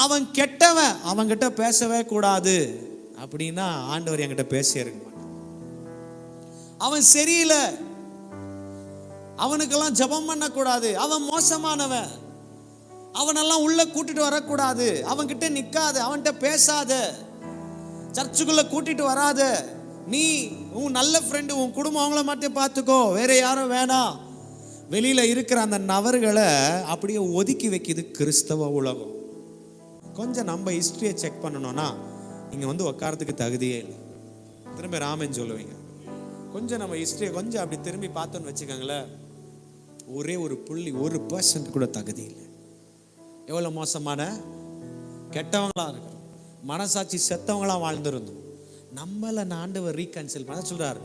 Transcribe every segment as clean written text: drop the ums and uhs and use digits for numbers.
அவன் கெட்டவன், அவன்கிட்ட பேசவே கூடாது அப்படின்னா ஆண்டவர் என்கிட்ட பேசியே இருக்க மாட்டான். அவன் சரியில்லை, அவனுக்கெல்லாம் ஜெபம் பண்ணக்கூடாது, அவன் மோசமானவன், அவனெல்லாம் உள்ள கூட்டிட்டு வரக்கூடாது, அவன்கிட்ட நிக்காத, அவன்கிட்ட பேசாத, சர்ச்சுக்குள்ள கூட்டிட்டு வராத, நீ உன் நல்ல ஃப்ரெண்டு உன் குடும்பம் அவங்கள மட்டும் பார்த்துக்கோ, வேற யாரும் வேணாம். வெளியில இருக்கிற அந்த நபர்களை அப்படியே ஒதுக்கி வைக்குது கிறிஸ்தவ உலகம். கொஞ்சம் நம்ம ஹிஸ்டரியை செக் பண்ணணும்னா இங்க வந்து உட்காரத்துக்கு தகுதியே இல்லை. திரும்ப ராமன் சொல்லுவீங்க. கொஞ்சம் நம்ம ஹிஸ்டரியை கொஞ்சம் அப்படி திரும்பி பார்த்தோன்னு வச்சுக்கோங்களேன், ஒரே ஒரு புள்ளி 1% கூட தகுதி இல்லை. எவ்வளவு மோசமான கெட்டவங்களா இருக்கிறோம், மனசாட்சி செத்தவங்களா வாழ்ந்திருந்தோம். நம்மள ஆண்டவர் ரீகன்சில் பண்ண சொல்றார்.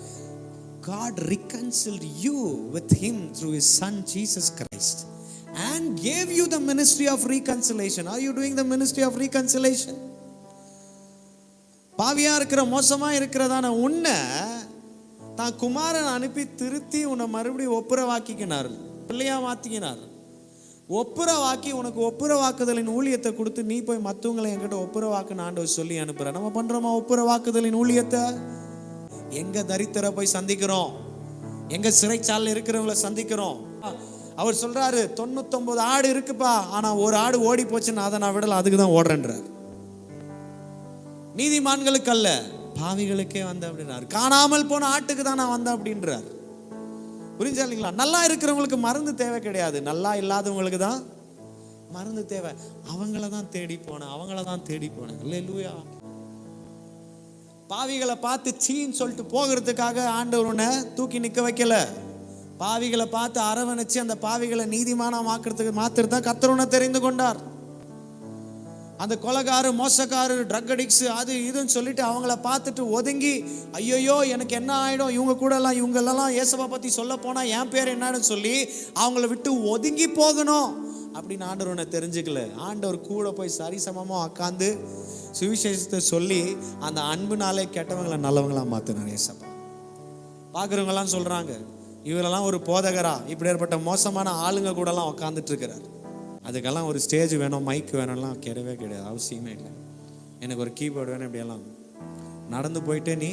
God reconciled you with him through his son Jesus Christ and gave you the ministry of reconciliation. Are you doing the ministry of reconciliation? பாவியா இருக்கிற மோசமா இருக்கிறதான உன்னை தான் குமாரன் அனுப்பி திருத்தி உன்னை மறுபடியும் ஒப்புரவாக்கினார், பிள்ளையா மாத்திக்கினார். ஒப்புரவாக்கி உனக்கு ஒப்புரவாக்குதலின் ஊழியத்தை கொடுத்து நீ போய் மற்றவங்களை என்கிட்ட ஒப்புரவாக்குன்னு ஆண்டவர் சொல்லி அனுப்புற. நம்ம பண்றோமா ஒப்புரவாக்குதலின் ஊழியத்தை? எங்க தரித்திர போய் சந்திக்கிறோம், எங்க சிறைச்சாலையில் இருக்கிறவங்களை சந்திக்கிறோம். அவர் சொல்றாரு 99 ஆடு இருக்குப்பா, ஆனா ஒரு ஆடு ஓடி போச்சுன்னு அதை நான் விடல, அதுக்கு தான் ஓடுறேன்றார். நீதிமான்களுக்கு அல்ல, பாவிகளுக்கே வந்த அப்படின்றார். காணாமல் போன ஆட்டுக்கு தான் நான் வந்தேன் அப்படின்றார். புரிஞ்சா இல்லைங்களா? நல்லா இருக்கிறவங்களுக்கு மருந்து தேவை கிடையாது, நல்லா இல்லாதவங்களுக்கு தான் மருந்து தேவை. அவங்கள தான் தேடி போனேன், அவங்கள தான் தேடி போனேன். அல்லேலூயா. பாவிகளை பார்த்து சீன்னு சொல்லிட்டு போகிறதுக்காக ஆண்டவர் உன்னை தூக்கி நிற்க வைக்கல. பாவிகளை பார்த்து அரவணைச்சு அந்த பாவிகளை நீதிமானா மாத்துறதா கர்த்தர் உன்னை தெரிந்து கொண்டார். அந்த கொலைகாரு, மோசக்காரு, ட்ரக் அடிக்ட்ஸ், அது இதுன்னு சொல்லிட்டு அவங்கள பார்த்துட்டு ஒதுங்கி, ஐயோயோ எனக்கு என்ன ஆயிடும், இவங்களெல்லாம் இயேசுவை பத்தி சொல்ல போனா என் பேர் என்னன்னு சொல்லி அவங்கள விட்டு ஒதுங்கி போகணும் அப்படின்னு ஆண்டவர் உன்னை தெரிஞ்சுக்கல. ஆண்டவர் கூட போய் சரிசமமா உட்காந்து சுவிசேஷத்தை சொல்லி அந்த அன்புனாலே கெட்டவங்களை நல்லவங்களா மாத்தினார் இயேசப்பா. பார்க்குறவங்க எல்லாம் சொல்றாங்க, இவரெல்லாம் ஒரு போதகரா, இப்படி ஏற்பட்ட மோசமான ஆளுங்க கூட எல்லாம் உட்காந்துட்டு இருக்கிறார். அதுக்கெல்லாம் ஒரு ஸ்டேஜ் வேணும், மைக் வேணும்லாம் கிடையவே கிடையாது, அவசியமே இல்லை. எனக்கு ஒரு கீபோர்டு வேணும், இப்படியெல்லாம் நடந்து போயிட்டே நீ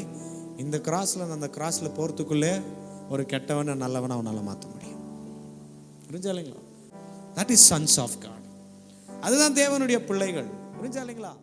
இந்த கிராஸ்ல அந்த கிராஸ்ல போறதுக்குள்ளே ஒரு கெட்டவனை நல்லவனை அவனால மாற்ற முடியும். புரிஞ்சா இல்லைங்களா? That is sons of God. அதுதான் தேவனுடைய பிள்ளைகள். புரிஞ்சா இல்லைங்களா?